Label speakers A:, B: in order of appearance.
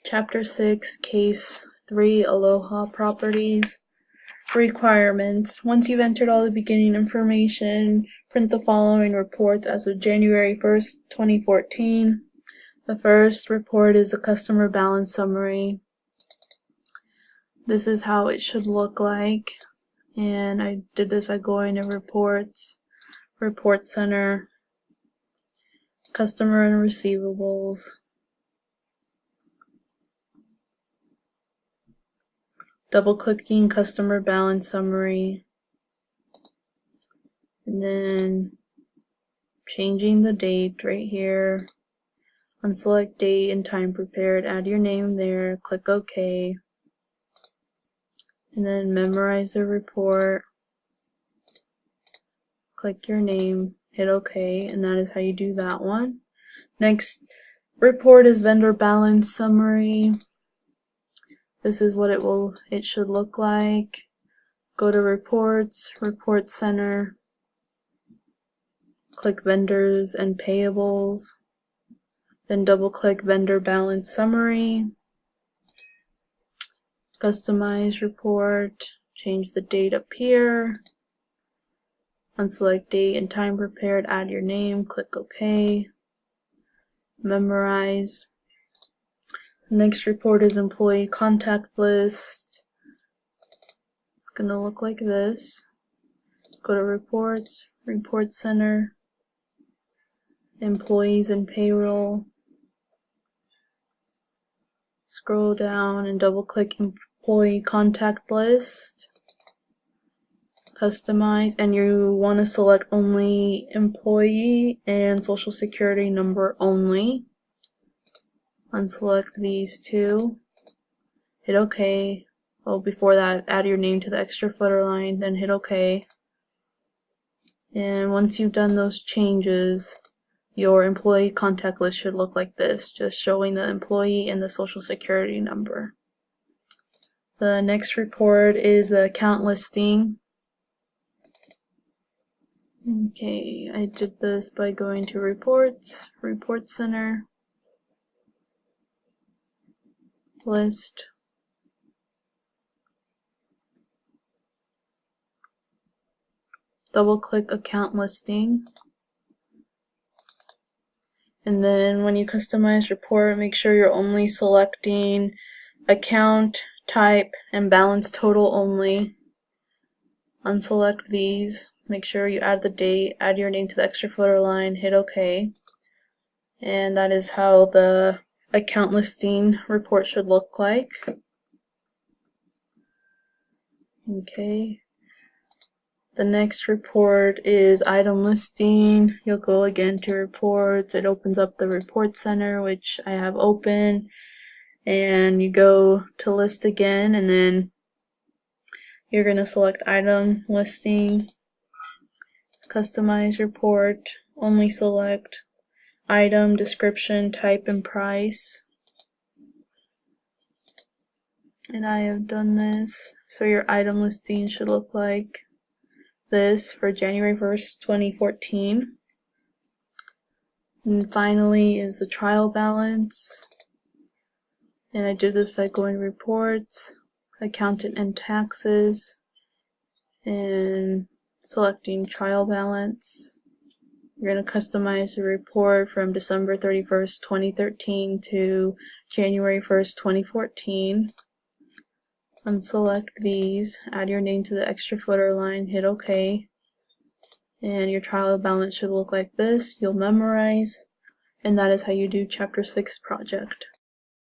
A: Chapter 6, Case 3, Aloha Properties. Requirements. Once you've entered all the beginning information, print the following reports as of January 1st, 2014. The first report is the customer balance summary. This is how it should look like. And I did this by going to Reports, Report Center, Customer and Receivables. Double-clicking Customer Balance Summary, and then changing the date right here. Unselect date and time prepared, add your name there, click OK, and then memorize the report. Click your name, hit OK, and that is how you do that one. Next report is Vendor Balance Summary. This is what it should look like. Go to Reports, Report Center, click Vendors and Payables, then double-click Vendor Balance Summary, customize report, change the date up here, unselect date and time prepared, add your name, click OK, memorize. Next report is Employee Contact List. It's going to look like this. Go to Reports, Report Center, Employees and Payroll. Scroll down and double-click Employee Contact List. Customize, and you want to select only employee and social security number only. Unselect these two. Hit OK. Oh, before that, add your name to the extra footer line, then hit OK. And once you've done those changes, your employee contact list should look like this, just showing the employee and the social security number. The next report is the account listing. Okay, I did this by going to Reports, Report Center, List, double-click Account Listing, and then when you customize report, make sure you're only selecting account, type, and balance total only. Unselect these. Make sure you add the date, add your name to the extra footer line, hit OK. And that is how the account listing report should look like. Okay. The next report is item listing. You'll go again to reports. It opens up the report center, which I have open, and you go to list again, and then you're going to select item listing, customize report, only select item, description, type, and price. And I have done this. So your item listing should look like this for January 1st, 2014. And finally is the trial balance. And I did this by going to reports, accountant and taxes, and selecting trial balance. You're going to customize the report from December 31st, 2013 to January 1st, 2014. Unselect these, add your name to the extra footer line, hit OK. And your trial balance should look like this. You'll memorize, and that is how you do Chapter 6 project.